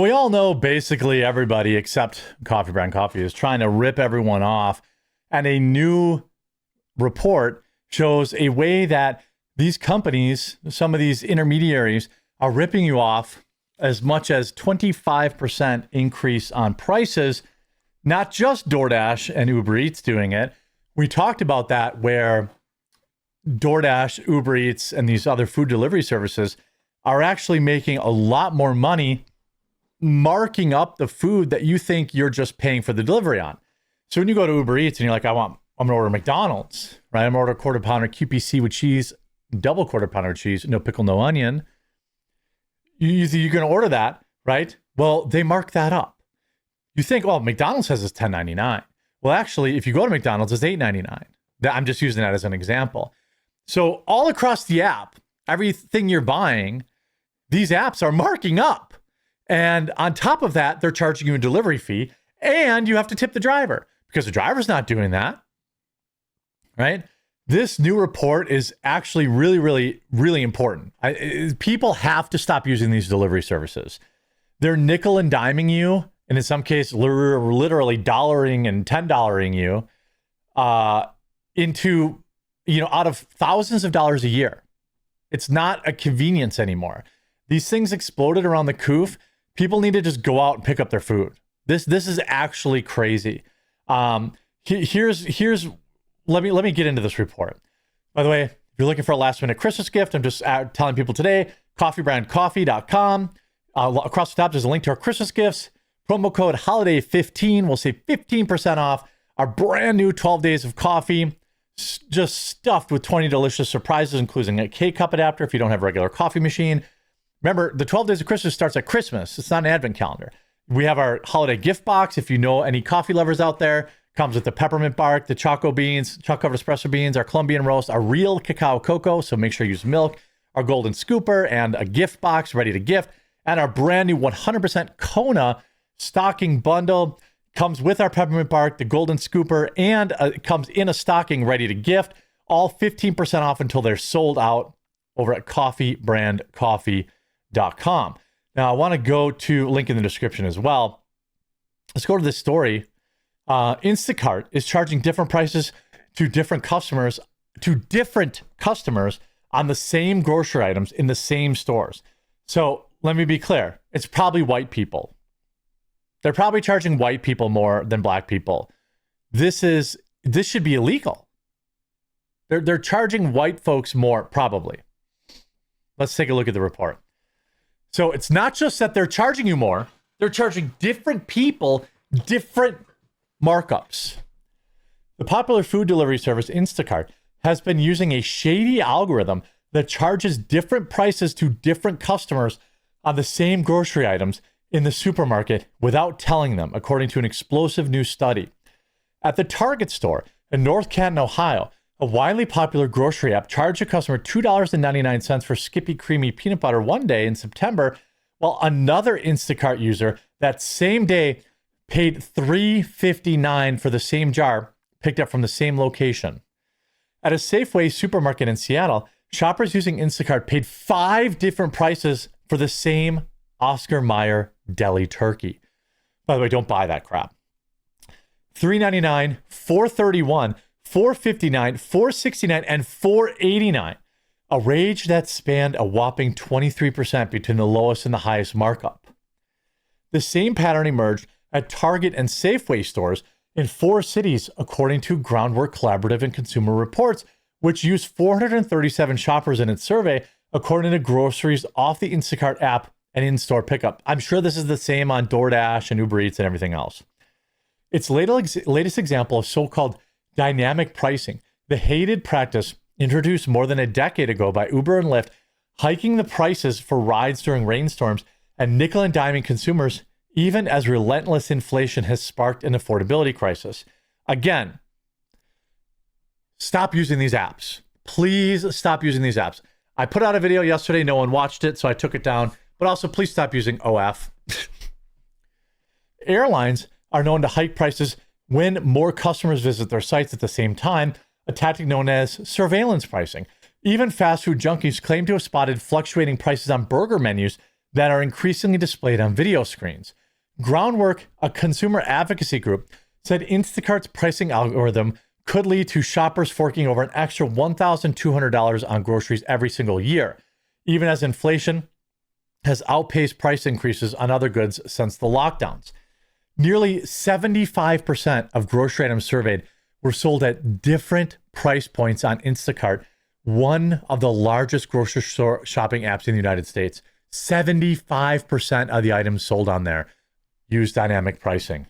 we all know basically everybody except Coffee Brand Coffee is trying to rip everyone off. And a new report shows a way that these companies, some of these intermediaries, are ripping you off as much as 25% increase on prices. Not just DoorDash and Uber Eats doing it. We talked about that where DoorDash, Uber Eats, and these other food delivery services are actually making a lot more money marking up the food that you think you're just paying for the delivery on. So when you go to Uber Eats and you're like, I'm going to order McDonald's, right? I'm going to order a quarter pounder QPC with cheese, double quarter pounder cheese, no pickle, no onion. You're going to order that, right? Well, they mark that up. You think, oh, McDonald's says it's $10.99. Well, actually, if you go to McDonald's, it's $8.99. I'm just using that as an example. So all across the app, everything you're buying, these apps are marking up. And on top of that, they're charging you a delivery fee, and you have to tip the driver because the driver's not doing that, right? This new report is actually really, really, really important. People have to stop using these delivery services. They're nickel and diming you, and in some cases, literally dollaring and $10-ing you into, out of thousands of dollars a year. It's not a convenience anymore. These things exploded around the coof. People need to just go out and pick up their food. This is actually crazy. Here's let me get into this report. By the way, if you're looking for a last minute Christmas gift, I'm just telling people today, coffeebrandcoffee.com. Across the top, there's a link to our Christmas gifts. Promo code HOLIDAY15 will save 15% off our brand new 12 days of coffee, just stuffed with 20 delicious surprises, including a K-cup adapter if you don't have a regular coffee machine. Remember, the 12 days of Christmas starts at Christmas. It's not an advent calendar. We have our holiday gift box. If you know any coffee lovers out there, comes with the peppermint bark, the choco beans, chocolate espresso beans, our Colombian roast, our real cacao cocoa. So make sure you use milk, our golden scooper, and a gift box ready to gift. And our brand new 100% Kona stocking bundle comes with our peppermint bark, the golden scooper, and it comes in a stocking ready to gift. All 15% off until they're sold out over at coffeebrandcoffee.com. Now, I want to go to link in the description as well. Let's go to this story. Instacart is charging different prices to different customers on the same grocery items in the same stores. So let me be clear. It's probably white people. They're probably charging white people more than black people. This should be illegal. They're charging white folks more, probably. Let's take a look at the report. So it's not just that they're charging you more, they're charging different people different markups. The popular food delivery service Instacart has been using a shady algorithm that charges different prices to different customers on the same grocery items in the supermarket without telling them, according to an explosive new study. At the Target store in North Canton, Ohio, a widely popular grocery app charged a customer $2.99 for Skippy Creamy Peanut Butter one day in September, while another Instacart user that same day paid $3.59 for the same jar picked up from the same location. At a Safeway supermarket in Seattle, shoppers using Instacart paid 5 different prices for the same Oscar Mayer deli turkey. By the way, don't buy that crap. $3.99, $4.31, $4.59, $4.69, and $4.89. A range that spanned a whopping 23% between the lowest and the highest markup. The same pattern emerged at Target and Safeway stores in 4 cities, according to Groundwork Collaborative and Consumer Reports, which used 437 shoppers in its survey, according to groceries off the Instacart app and in-store pickup. I'm sure this is the same on DoorDash and Uber Eats and everything else. Its latest example of so-called dynamic pricing, the hated practice introduced more than a decade ago by Uber and Lyft, hiking the prices for rides during rainstorms and nickel and diming consumers, even as relentless inflation has sparked an affordability crisis. Again, stop using these apps. Please stop using these apps. I put out a video yesterday. No one watched it, so I took it down. But also, please stop using OF. Airlines are known to hike prices when more customers visit their sites at the same time, a tactic known as surveillance pricing. Even fast food junkies claim to have spotted fluctuating prices on burger menus that are increasingly displayed on video screens. Groundwork, a consumer advocacy group, said Instacart's pricing algorithm could lead to shoppers forking over an extra $1,200 on groceries every single year, even as inflation has outpaced price increases on other goods since the lockdowns. Nearly 75% of grocery items surveyed were sold at different price points on Instacart, one of the largest grocery store shopping apps in the United States. 75% of the items sold on there use dynamic pricing.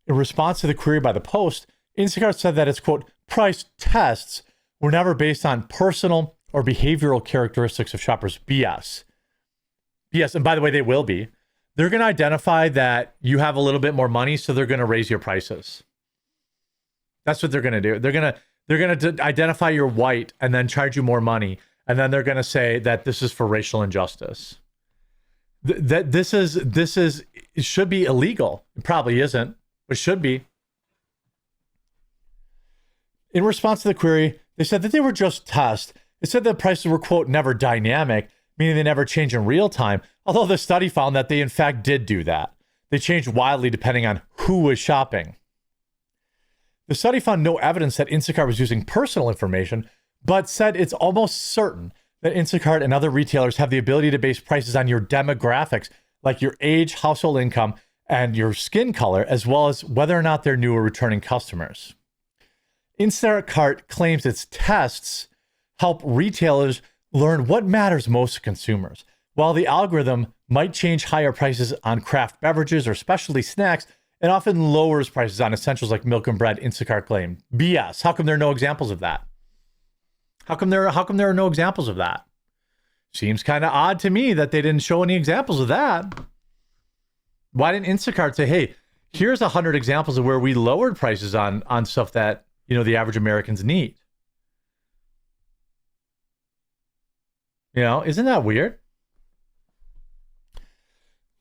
In response to the query by the Post, Instacart said that its, quote, price tests were never based on personal or behavioral characteristics of shoppers. BS. BS. And by the way, they will be. They're going to identify that you have a little bit more money, so they're going to raise your prices. That's what they're going to do. They're going to identify you're white and then charge you more money. And then they're going to say that this is for racial injustice. That it should be illegal. It probably isn't, but it should be. In response to the query, they said that they were just tests. It said that prices were, quote, never dynamic, meaning they never change in real time, although the study found that they in fact did do that. They changed wildly depending on who was shopping. The study found no evidence that Instacart was using personal information, but said it's almost certain that Instacart and other retailers have the ability to base prices on your demographics, like your age, household income, and your skin color, as well as whether or not they're new or returning customers. Instacart claims its tests help retailers learn what matters most to consumers. While the algorithm might change higher prices on craft beverages or specialty snacks, it often lowers prices on essentials like milk and bread, Instacart claimed. BS. How come there are no examples of that? How come there are no examples of that? Seems kind of odd to me that they didn't show any examples of that. Why didn't Instacart say, hey, here's 100 examples of where we lowered prices on stuff that, you know, the average Americans need? You know, isn't that weird?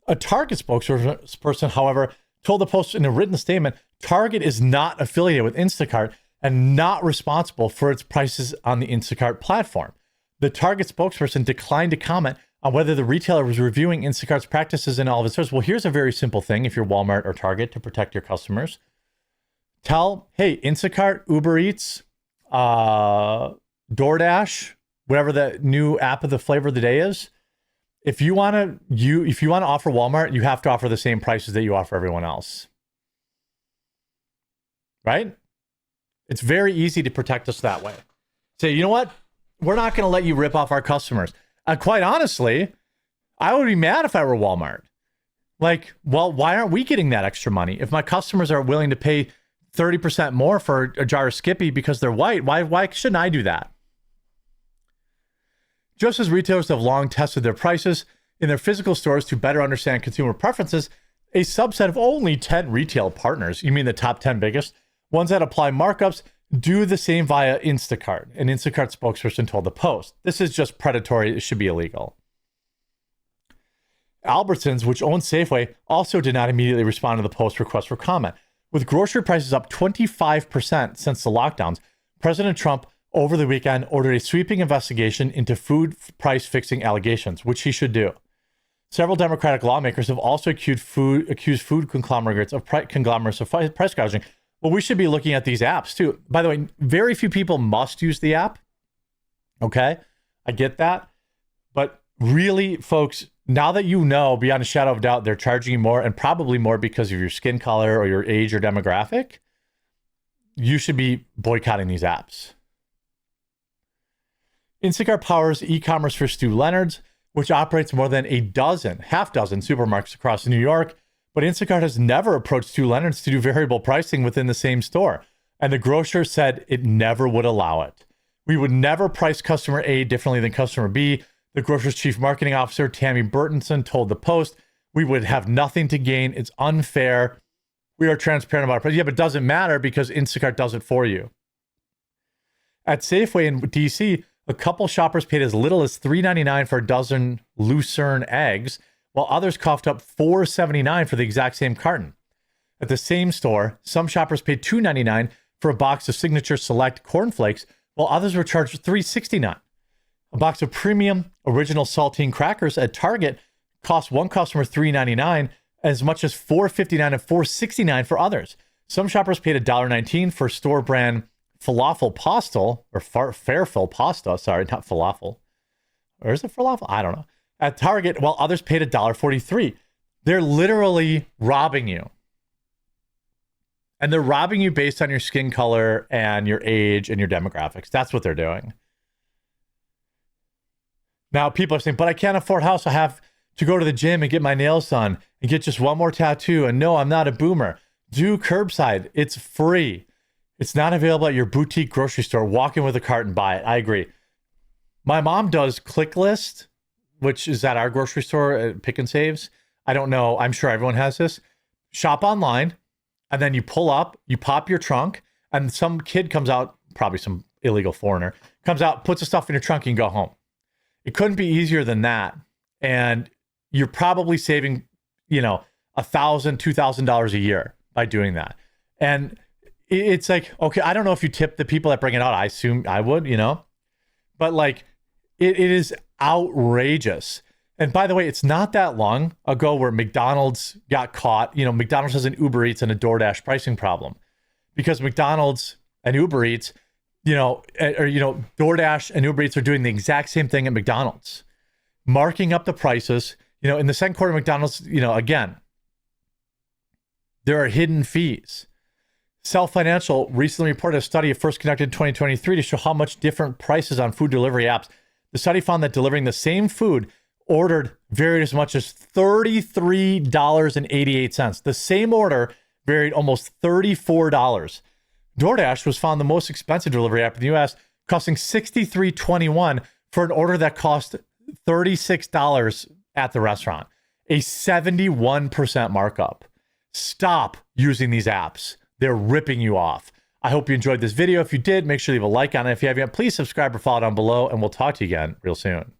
A Target spokesperson, however, told the Post in a written statement, Target is not affiliated with Instacart and not responsible for its prices on the Instacart platform. The Target spokesperson declined to comment on whether the retailer was reviewing Instacart's practices in all of its stores. Well, here's a very simple thing if you're Walmart or Target to protect your customers. Tell, hey, Instacart, Uber Eats, DoorDash, whatever the new app of the flavor of the day is, if you want to offer Walmart, you have to offer the same prices that you offer everyone else. Right? It's very easy to protect us that way. Say, you know what? We're not going to let you rip off our customers. Quite honestly, I would be mad if I were Walmart. Like, well, why aren't we getting that extra money? If my customers are willing to pay 30% more for a jar of Skippy because they're white, why shouldn't I do that? Just as retailers have long tested their prices in their physical stores to better understand consumer preferences, a subset of only 10 retail partners, you mean the top 10 biggest, ones that apply markups, do the same via Instacart. An Instacart spokesperson told the Post. This is just predatory. It should be illegal. Albertsons, which owns Safeway, also did not immediately respond to the Post request for comment. With grocery prices up 25% since the lockdowns, President Trump over the weekend ordered a sweeping investigation into food price fixing allegations, which he should do. Several Democratic lawmakers have also accused food conglomerates of price gouging. Well, we should be looking at these apps too. By the way, very few people must use the app. Okay, I get that. But really, folks, now that you know beyond a shadow of doubt they're charging you more, and probably more because of your skin color or your age or demographic, you should be boycotting these apps. Instacart powers e-commerce for Stu Leonard's, which operates more than half dozen supermarkets across New York. But Instacart has never approached Stu Leonard's to do variable pricing within the same store. And the grocer said it never would allow it. We would never price customer A differently than customer B. The grocer's chief marketing officer, Tammy Burtonson, told the Post, we would have nothing to gain. It's unfair. We are transparent about it. Yeah, but it doesn't matter because Instacart does it for you. At Safeway in DC, a couple shoppers paid as little as $3.99 for a dozen Lucerne eggs, while others coughed up $4.79 for the exact same carton. At the same store, some shoppers paid $2.99 for a box of Signature Select cornflakes, while others were charged $3.69. A box of premium original saltine crackers at Target costs one customer $3.99, as much as $4.59 and $4.69 for others. Some shoppers paid $1.19 for store brand falafel pasta, or Fairfill pasta, sorry, not falafel. Or is it falafel? I don't know. At Target, while others paid $1.43. They're literally robbing you. And they're robbing you based on your skin color and your age and your demographics. That's what they're doing. Now, people are saying, but I can't afford house. I have to go to the gym and get my nails done and get just one more tattoo. And no, I'm not a boomer. Do curbside. It's free. It's not available at your boutique grocery store. Walk in with a cart and buy it. I agree. My mom does Click List, which is at our grocery store at Pick and Saves. I don't know. I'm sure everyone has this. Shop online, and then you pull up, you pop your trunk, and some kid comes out, probably some illegal foreigner, comes out, puts the stuff in your trunk, and you go home. It couldn't be easier than that. And you're probably saving, $1,000, $2,000 a year by doing that. And it's like, okay, I don't know if you tip the people that bring it out. I assume I would, but like it is outrageous. And by the way, it's not that long ago where McDonald's got caught. McDonald's has an Uber Eats and a DoorDash pricing problem because McDonald's and Uber Eats, DoorDash and Uber Eats are doing the exact same thing at McDonald's, marking up the prices. In the second quarter, McDonald's, again, there are hidden fees. Self Financial recently reported a study first conducted in 2023 to show how much different prices on food delivery apps. The study found that delivering the same food ordered varied as much as $33.88. The same order varied almost $34. DoorDash was found the most expensive delivery app in the US, costing $63.21 for an order that cost $36 at the restaurant, a 71% markup. Stop using these apps. They're ripping you off. I hope you enjoyed this video. If you did, make sure to leave a like on it. If you haven't yet, please subscribe or follow down below, and we'll talk to you again real soon.